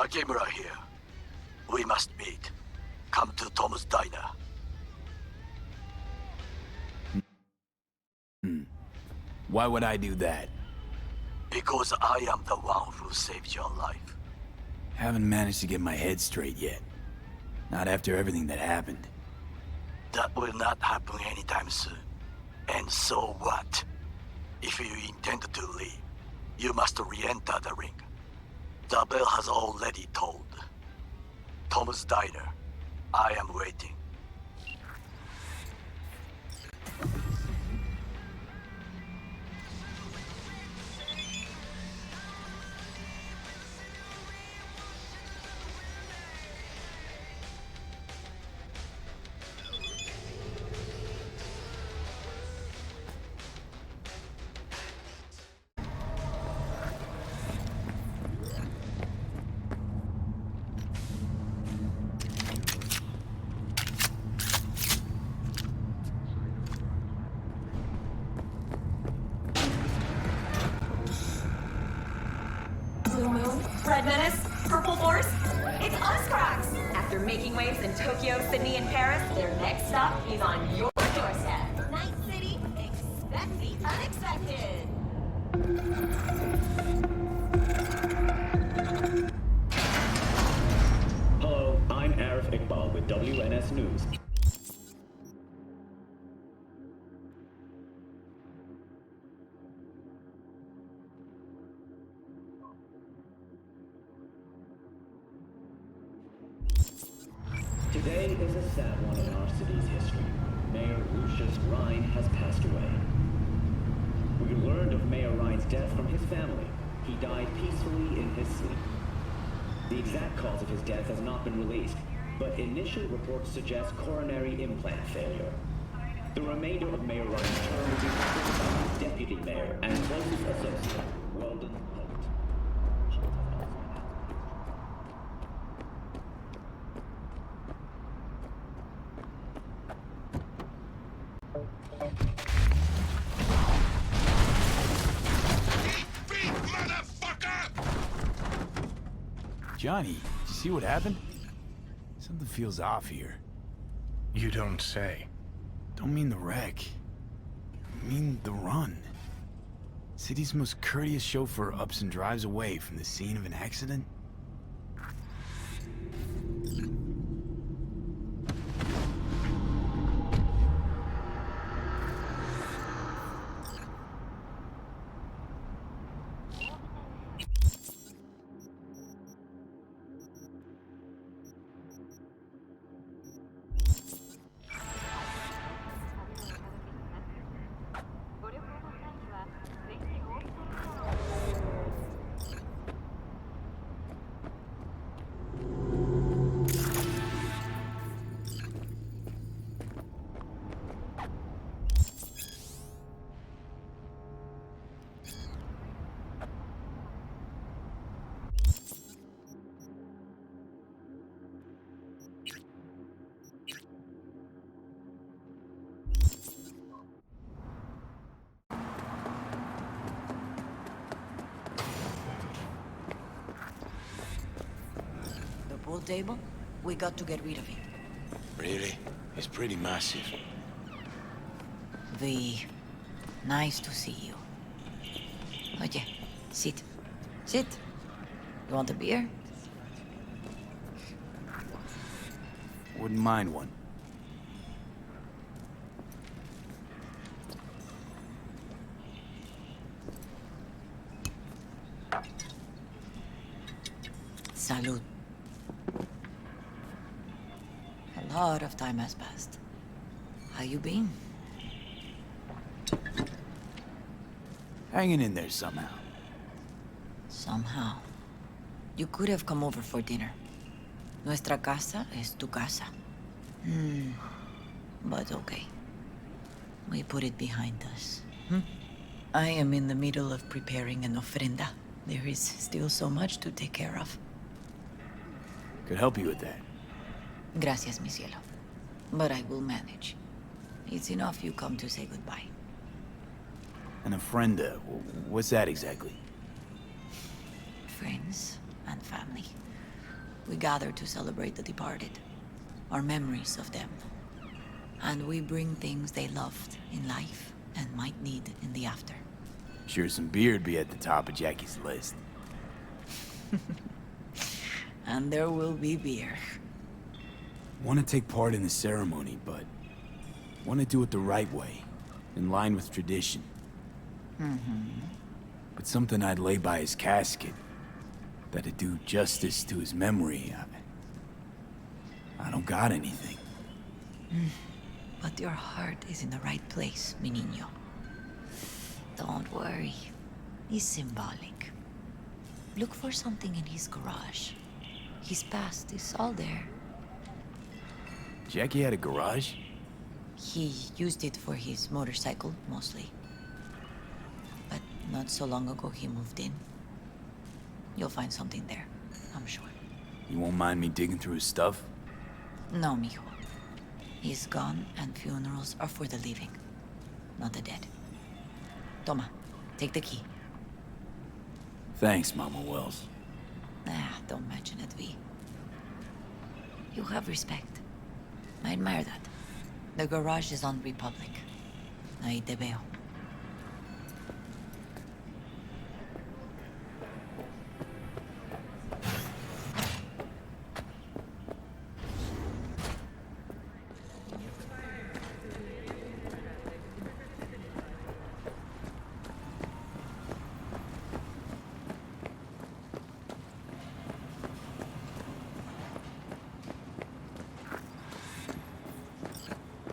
Takemura here. We must meet. Come to Tom's Diner. Why would I do that? Because I am the one who saved your life. Haven't managed to get my head straight yet. Not after everything that happened. That will not happen anytime soon. And so what? If you intend to leave, you must re-enter the ring. The bell has already tolled. Tom's Diner. I am waiting. Blue Moon, Red Menace, Purple Force. It's us, cracks! After making waves in Tokyo, Sydney, and Paris, their next stop is on your doorstep. Night City, expect the unexpected. Hello, I'm Arif Iqbal with WNS News. Today is a sad one in our city's history. Mayor Lucius Rhine has passed away. We learned of Mayor Rhine's death from his family. He died peacefully in his sleep. The exact cause of his death has not been released, but initial reports suggest coronary implant failure. The remainder of Mayor Rhine's term will be completed by his deputy mayor and closest associate, Weldon Holt. Johnny, did you see what happened? Something feels off here. You don't say. Don't mean the wreck. I mean the run. City's most courteous chauffeur ups and drives away from the scene of an accident. Pool table? We got to get rid of it. Really? It's pretty massive. V, nice to see you. Oye, sit. Sit. You want a beer? Wouldn't mind one. Salud. A lot of time has passed. How you been? Hanging in there somehow. Somehow. You could have come over for dinner. Nuestra casa es tu casa. But okay. We put it behind us. I am in the middle of preparing an ofrenda. There is still so much to take care of. Could help you with that. Gracias, mi cielo. But I will manage. It's enough you come to say goodbye. An ofrenda, what's that exactly? Friends and family. We gather to celebrate the departed, our memories of them. And we bring things they loved in life and might need in the after. Sure, some beer'd be at the top of Jackie's list. And there will be beer. Want to take part in the ceremony, but want to do it the right way, in line with tradition. But something I'd lay by his casket, that'd do justice to his memory. I don't got anything. But your heart is in the right place, mi niño. Don't worry. He's symbolic. Look for something in his garage. His past is all there. Jackie had a garage? He used it for his motorcycle, mostly. But not so long ago he moved in. You'll find something there, I'm sure. You won't mind me digging through his stuff? No, mijo. He's gone, and funerals are for the living, not the dead. Toma, take the key. Thanks, Mama Wells. Don't mention it, V. You have respect. I admire that. The garage is on Republic. Ahí te veo.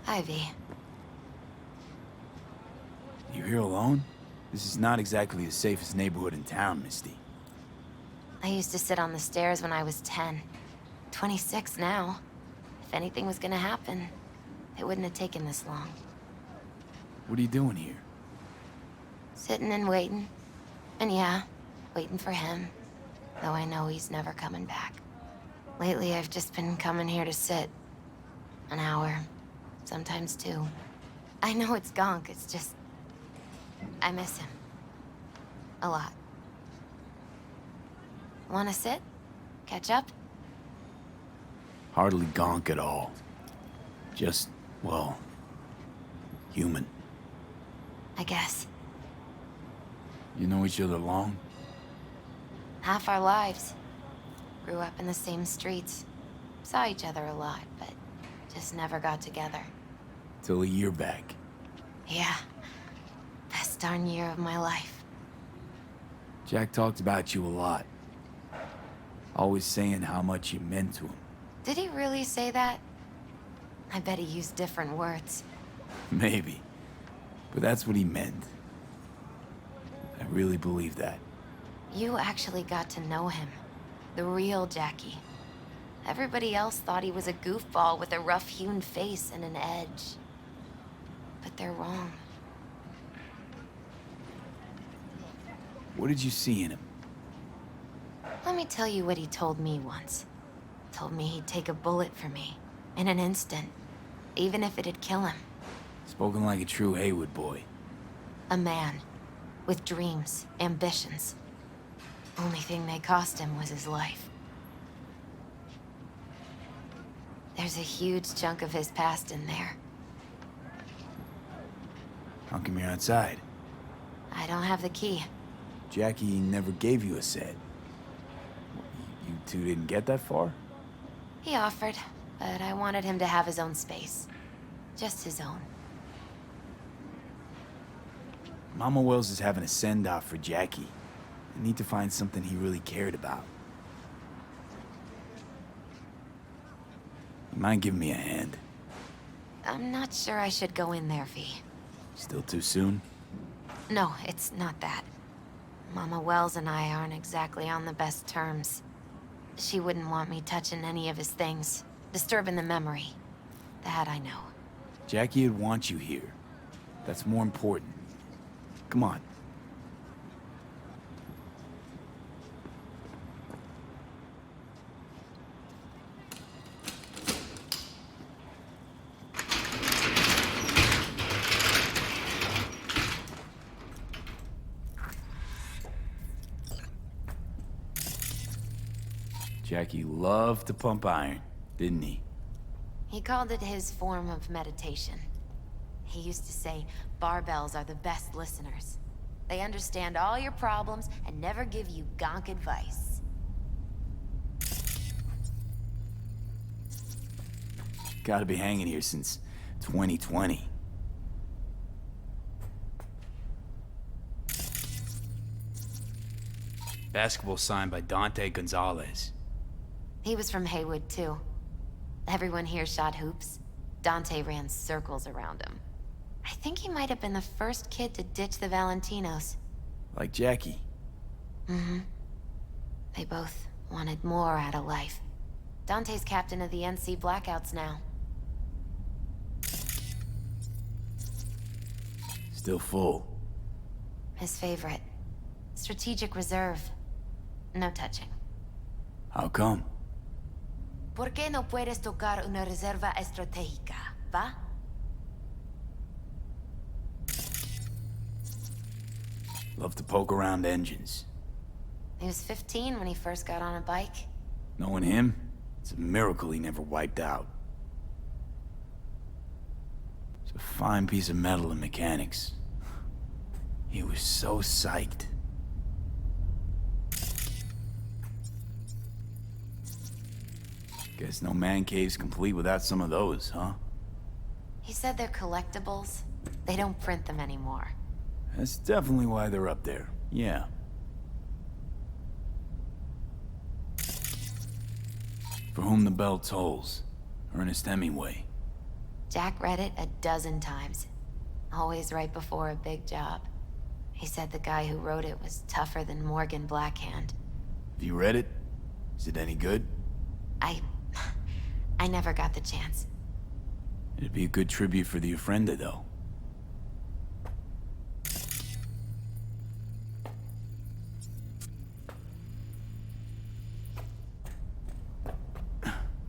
Hi, V. You here alone? This is not exactly the safest neighborhood in town, Misty. I used to sit on the stairs when I was 10. 26 now. If anything was gonna happen, it wouldn't have taken this long. What are you doing here? Sitting and waiting. And yeah, waiting for him. Though I know he's never coming back. Lately, I've just been coming here to sit. An hour. Sometimes 2. I know it's gonk, it's just... I miss him. A lot. Wanna sit? Catch up? Hardly gonk at all. Just, well, human. I guess. You know each other long? Half our lives. Grew up in the same streets. Saw each other a lot, but just never got together. Till a year back. Yeah. Best darn year of my life. Jack talked about you a lot. Always saying how much you meant to him. Did he really say that? I bet he used different words. Maybe. But that's what he meant. I really believe that. You actually got to know him. The real Jackie. Everybody else thought he was a goofball with a rough-hewn face and an edge. But they're wrong. What did you see in him? Let me tell you what he told me once. Told me he'd take a bullet for me. In an instant. Even if it'd kill him. Spoken like a true Haywood boy. A man. With dreams, ambitions. Only thing they cost him was his life. There's a huge chunk of his past in there. How come you're outside? I don't have the key. Jackie never gave you a set. You two didn't get that far? He offered, but I wanted him to have his own space. Just his own. Mama Wells is having a send-off for Jackie. I need to find something he really cared about. You mind giving me a hand? I'm not sure I should go in there, V. Still too soon? No, it's not that. Mama Wells and I aren't exactly on the best terms. She wouldn't want me touching any of his things, disturbing the memory. That I know. Jackie would want you here. That's more important. Come on. Jackie loved to pump iron, didn't he? He called it his form of meditation. He used to say barbells are the best listeners. They understand all your problems and never give you gonk advice. Gotta be hanging here since 2020. Basketball signed by Dante Gonzalez. He was from Haywood, too. Everyone here shot hoops. Dante ran circles around him. I think he might have been the first kid to ditch the Valentinos. Like Jackie. Mm-hmm. They both wanted more out of life. Dante's captain of the NC Blackouts now. Still full. His favorite. Strategic reserve. No touching. How come? ¿Por qué no puedes tocar una reserva estratégica, va? Love to poke around engines. He was 15 when he first got on a bike. Knowing him, it's a miracle he never wiped out. It's a fine piece of metal in mechanics. He was so psyched. Guess no man cave's complete without some of those, huh? He said they're collectibles. They don't print them anymore. That's definitely why they're up there, yeah. For Whom the Bell Tolls, Ernest Hemingway. Jack read it a dozen times. Always right before a big job. He said the guy who wrote it was tougher than Morgan Blackhand. Have you read it? Is it any good? I never got the chance. It'd be a good tribute for the Ofrenda, though.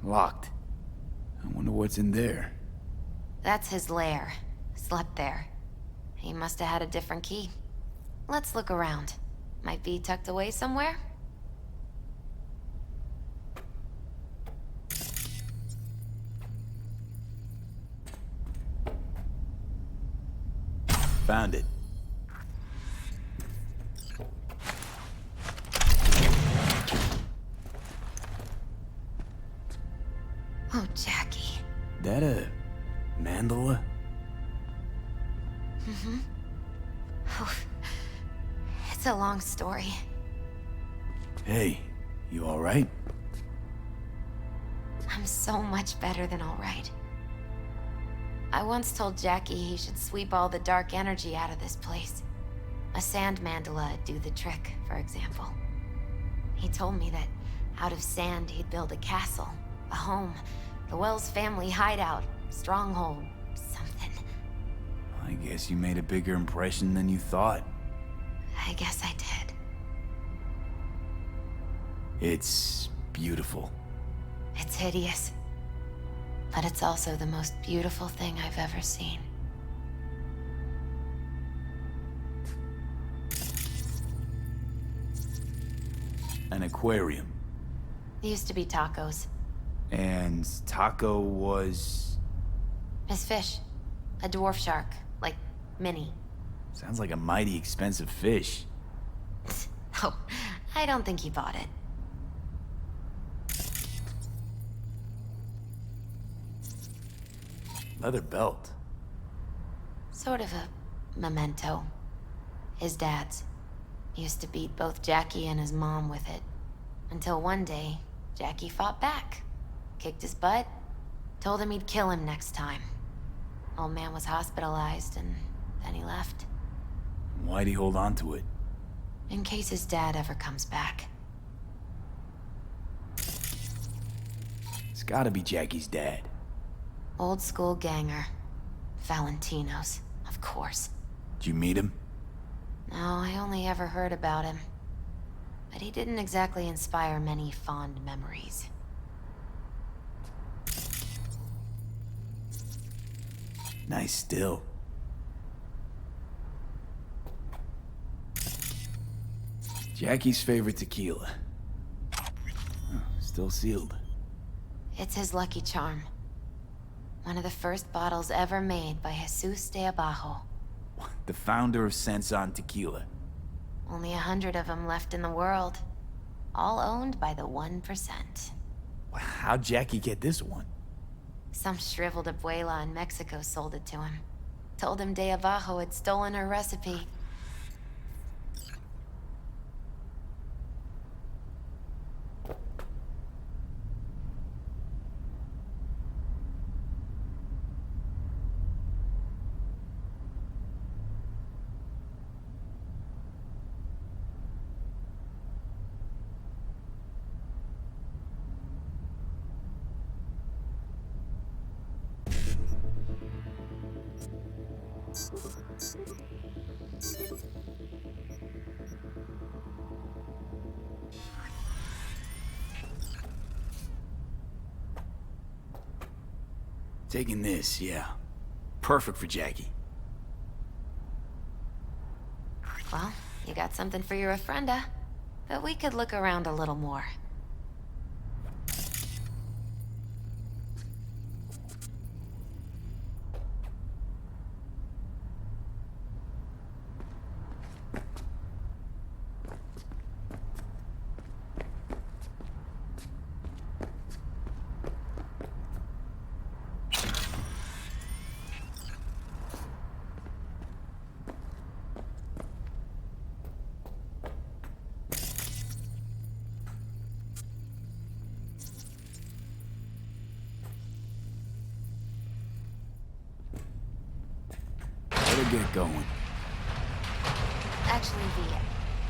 Locked. I wonder what's in there. That's his lair. Slept there. He must have had a different key. Let's look around. Might be tucked away somewhere? Found it. Oh, Jackie. That a mandala? Mm-hmm. Oh, it's a long story. Hey, you alright? I'm so much better than all right. I once told Jackie he should sweep all the dark energy out of this place. A sand mandala would do the trick, for example. He told me that out of sand he'd build a castle, a home, the Wells family hideout, stronghold, something. I guess you made a bigger impression than you thought. I guess I did. It's beautiful. It's hideous. But it's also the most beautiful thing I've ever seen. An aquarium. It used to be Taco's. And Taco was... His fish. A dwarf shark. Like, mini. Sounds like a mighty expensive fish. Oh, I don't think he bought it. Leather belt. Sort of a memento. His dad's. He used to beat both Jackie and his mom with it. Until one day, Jackie fought back. Kicked his butt. Told him he'd kill him next time. Old man was hospitalized and then he left. Why'd he hold on to it? In case his dad ever comes back. It's gotta be Jackie's dad. Old school ganger. Valentinos, of course. Did you meet him? No, I only ever heard about him. But he didn't exactly inspire many fond memories. Nice still. Jackie's favorite tequila. Oh, Still sealed. It's his lucky charm. One of the first bottles ever made by Jesus de Abajo. The founder of Sensan Tequila. Only 100 of them left in the world. All owned by the 1%. How'd Jackie get this one? Some shriveled abuela in Mexico sold it to him. Told him de Abajo had stolen her recipe. Taking this, yeah. Perfect for Jackie. Well, you got something for your ofrenda. But we could look around a little more. Better get going. Actually, V,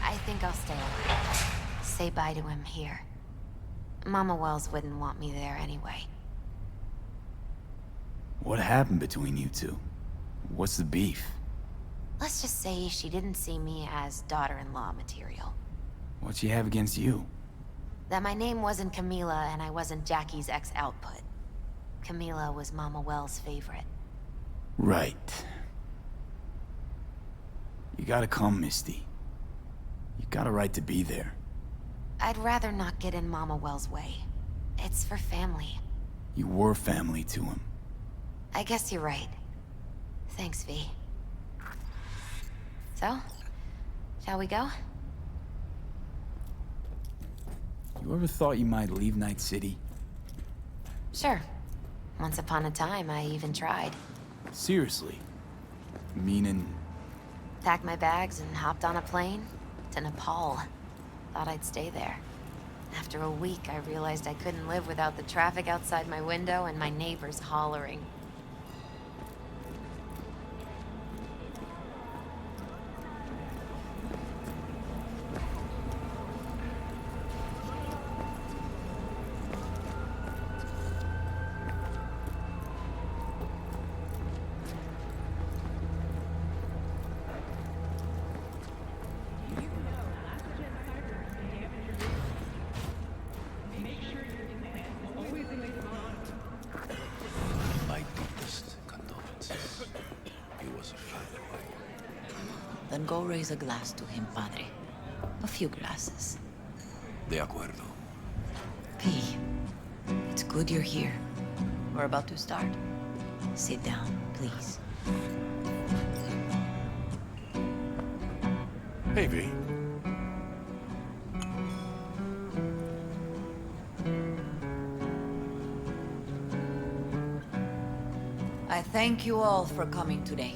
I think I'll stay alive. Say bye to him here. Mama Wells wouldn't want me there anyway. What happened between you two? What's the beef? Let's just say she didn't see me as daughter-in-law material. What'd she have against you? That my name wasn't Camila and I wasn't Jackie's ex-output. Camila was Mama Wells' favorite. Right. You gotta come, Misty. You got a right to be there. I'd rather not get in Mama Wells' way. It's for family. You were family to him. I guess you're right. Thanks, V. So, shall we go? You ever thought you might leave Night City? Sure. Once upon a time, I even tried. Seriously? Meaning... Packed my bags and hopped on a plane to Nepal. Thought I'd stay there. After a week, I realized I couldn't live without the traffic outside my window and my neighbors hollering. My deepest condolences. He was a fine boy. Then go raise a glass to him, Padre. A few glasses. De acuerdo. P, it's good you're here. We're about to start. Sit down, please. Hey, V. I thank you all for coming today.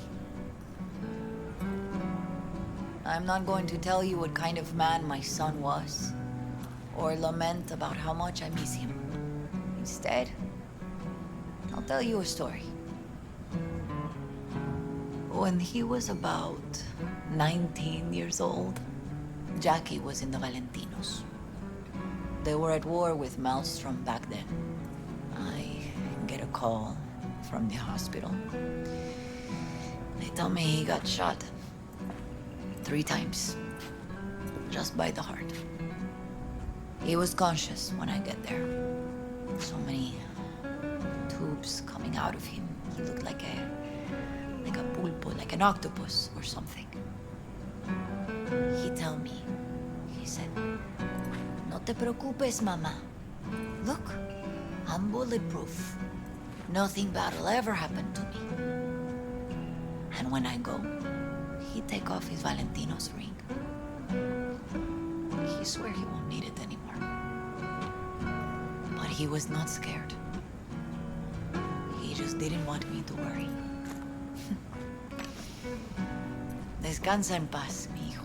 I'm not going to tell you what kind of man my son was, or lament about how much I miss him. Instead, I'll tell you a story. When he was about 19 years old, Jackie was in the Valentinos. They were at war with Maelstrom back then. I get a call from the hospital. They tell me he got shot 3 times, just by the heart. He was conscious when I get there. So many tubes coming out of him. He looked like a pulpo, like an octopus or something. He tell me, he said, "No te preocupes, mama. Look, I'm bulletproof. Nothing bad will ever happen to me. And when I go, he'd take off his Valentino's ring. He swear he won't need it anymore. But he was not scared. He just didn't want me to worry. Descansa en paz, mi hijo.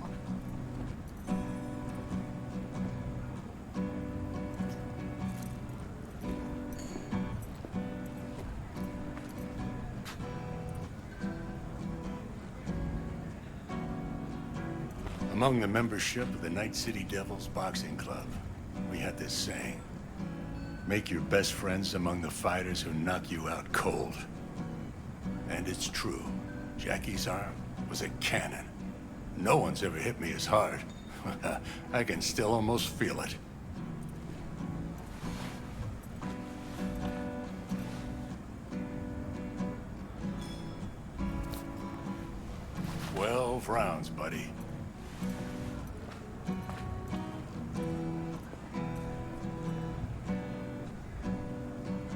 Among the membership of the Night City Devils Boxing Club, we had this saying: make your best friends among the fighters who knock you out cold. And it's true. Jackie's arm was a cannon. No one's ever hit me as hard. I can still almost feel it. Rounds, buddy.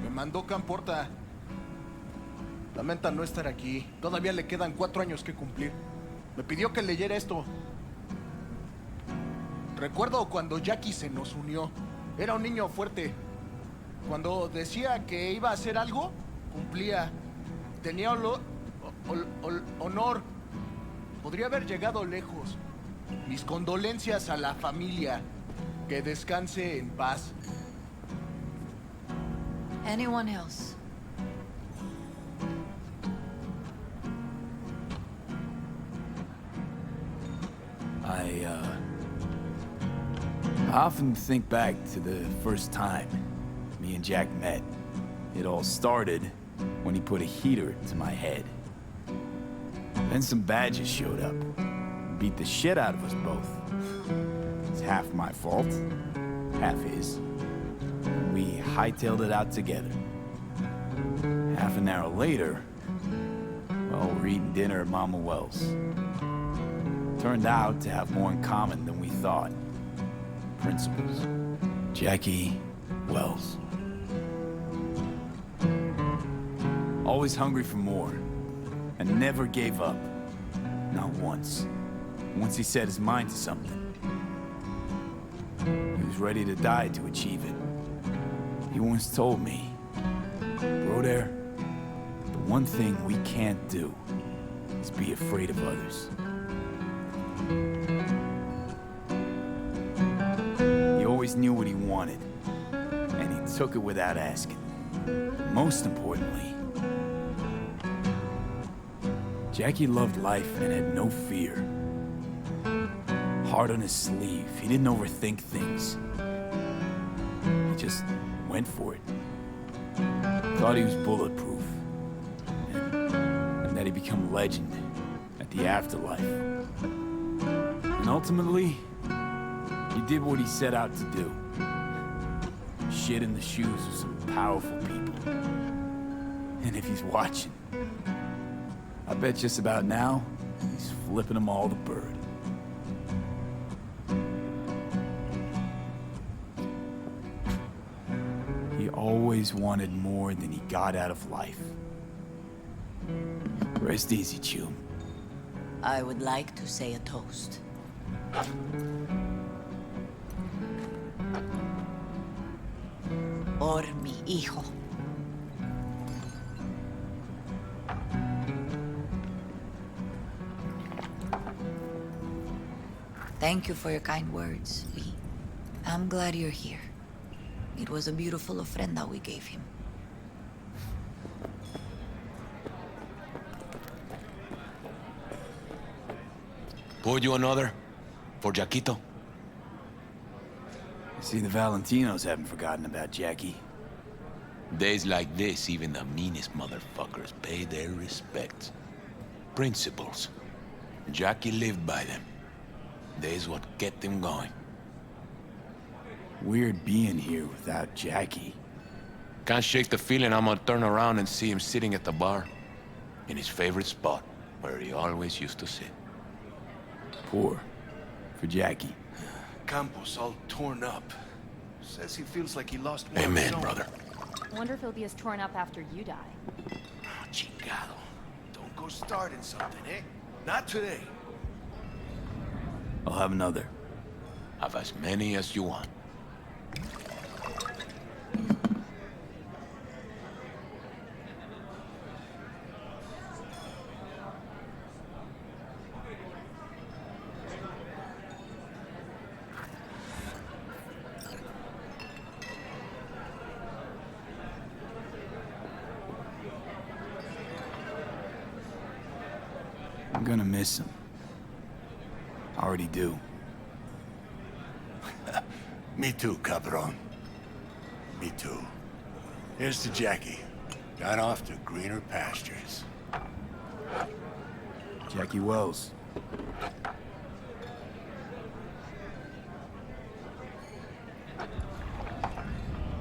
Me mandó Camporta. Lamenta no estar aquí. Todavía le quedan 4 años que cumplir. Me pidió que leyera esto. Recuerdo cuando Jackie se nos unió. Era un niño fuerte. Cuando decía que iba a hacer algo, cumplía. Tenía honor. Podría haber llegado lejos. Mis condolencias a la familia. Que descanse en paz. Anyone else? I often think back to the first time me and Jack met. It all started when he put a heater to my head. Then some badges showed up, beat the shit out of us both. It's half my fault, half his. We hightailed it out together. Half an hour later, well, we're eating dinner at Mama Wells. Turned out to have more in common than we thought. Principles. Jackie Wells. Always hungry for more. And never gave up. Not once. Once he set his mind to something, he was ready to die to achieve it. He once told me, Broder, the one thing we can't do is be afraid of others. He always knew what he wanted, and he took it without asking. Most importantly, Jackie loved life and had no fear. Heart on his sleeve, he didn't overthink things. He just went for it. Thought he was bulletproof. And that he'd become a legend at the afterlife. And ultimately, he did what he set out to do. Shit in the shoes of some powerful people. And if he's watching, I bet just about now, he's flipping them all the bird. He always wanted more than he got out of life. Rest easy, Chum. I would like to say a toast. Por mi hijo. Thank you for your kind words, V. I'm glad you're here. It was a beautiful ofrenda we gave him. Pour you another? For Jaquito? I see the Valentinos haven't forgotten about Jackie. Days like this, even the meanest motherfuckers pay their respects. Principles. Jackie lived by them. They's what kept him going. Weird being here without Jackie. Can't shake the feeling I'm gonna turn around and see him sitting at the bar. In his favorite spot, where he always used to sit. Poor. For Jackie. Campos all torn up. Says he feels like he lost more Amen, of his own. brother. Wonder if he'll be as torn up after you die. Chingado. Don't go starting something, eh? Not today. I'll have another. Have as many as you want. I'm gonna miss him. I already do. Me too, cabron. Me too. Here's to Jackie. Gone off to greener pastures. Jackie Wells.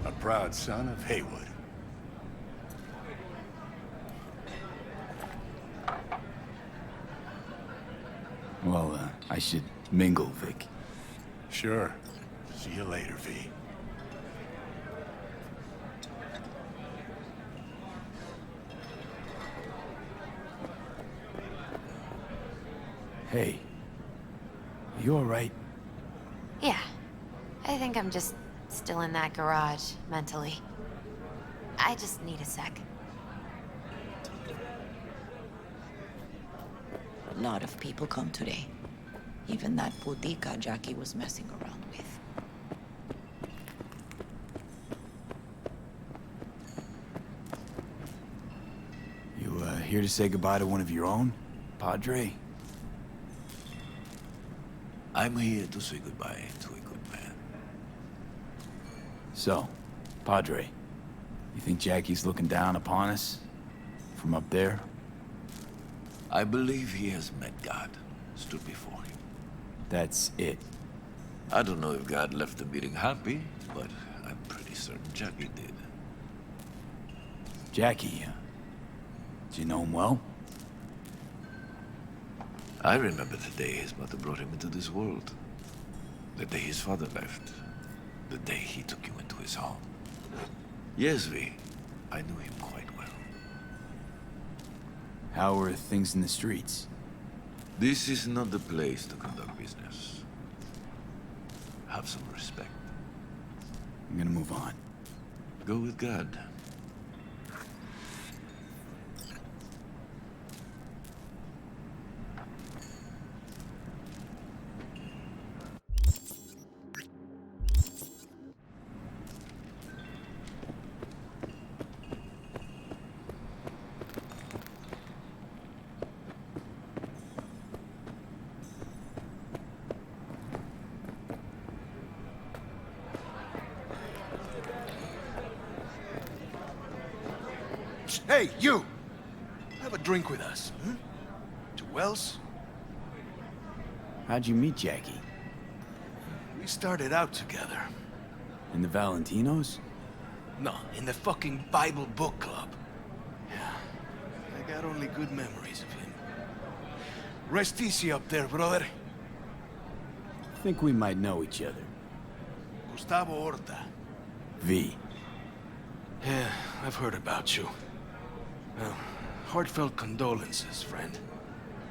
A proud son of Haywood. Well, I should mingle, Vic. Sure. See you later, V. Hey. Are you alright? Yeah. I think I'm just still in that garage, mentally. I just need a sec. A lot of people come today. Even that putica Jackie was messing around with. You, here to say goodbye to one of your own? Padre? I'm here to say goodbye to a good man. So, Padre, you think Jackie's looking down upon us? From up there? I believe he has met God, stood before him. That's it. I don't know if God left the meeting happy, but I'm pretty certain Jackie did. Jackie, do you know him well? I remember the day his mother brought him into this world. The day his father left. The day he took you into his home. Yes, V. I knew him quite well. How are things in the streets? This is not the place to conduct business. Have some respect. I'm gonna move on. Go with God. Hey, you! Have a drink with us, hmm? To Wells? How'd you meet Jackie? We started out together. In the Valentinos? No, in the fucking Bible book club. Yeah, I got only good memories of him. Rest easy up there, brother. Think we might know each other. Gustavo Horta. V. Yeah, I've heard about you. Well, heartfelt condolences, friend.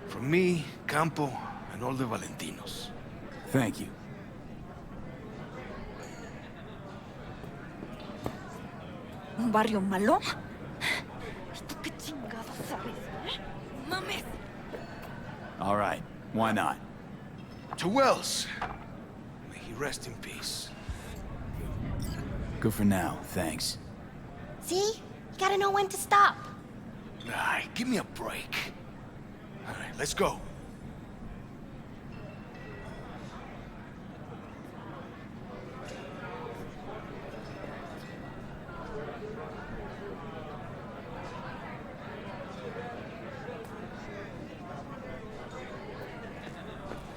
From me, Campo, and all the Valentinos. Thank you. ¿Un barrio malo? ¿Tú qué chingados sabes? ¡Mames! All right, why not? To Wells. May he rest in peace. Good for now, thanks. See? You gotta know when to stop. Ay, give me a break. All right, let's go.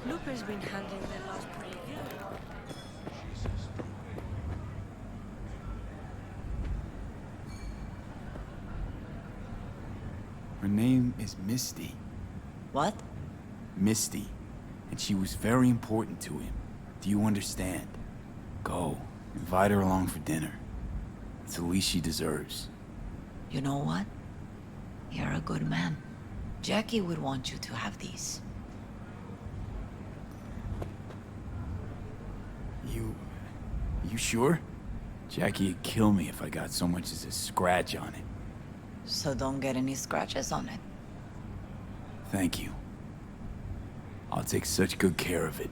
Looper's been handling the lost pretty good. Her name is Misty. What? Misty. And she was very important to him. Do you understand? Go. Invite her along for dinner. It's the least she deserves. You know what? You're a good man. Jackie would want you to have these. You sure? Jackie'd kill me if I got so much as a scratch on it. So don't get any scratches on it. Thank you. I'll take such good care of it.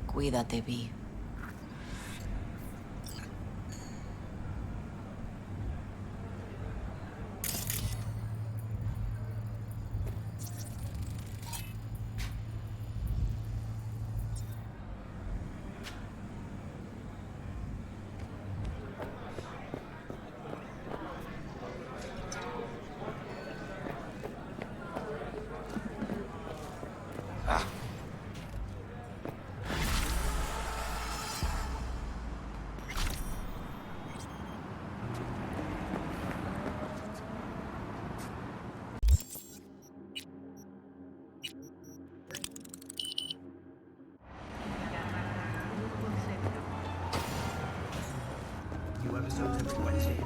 Cuídate, V. New episodes every Wednesday.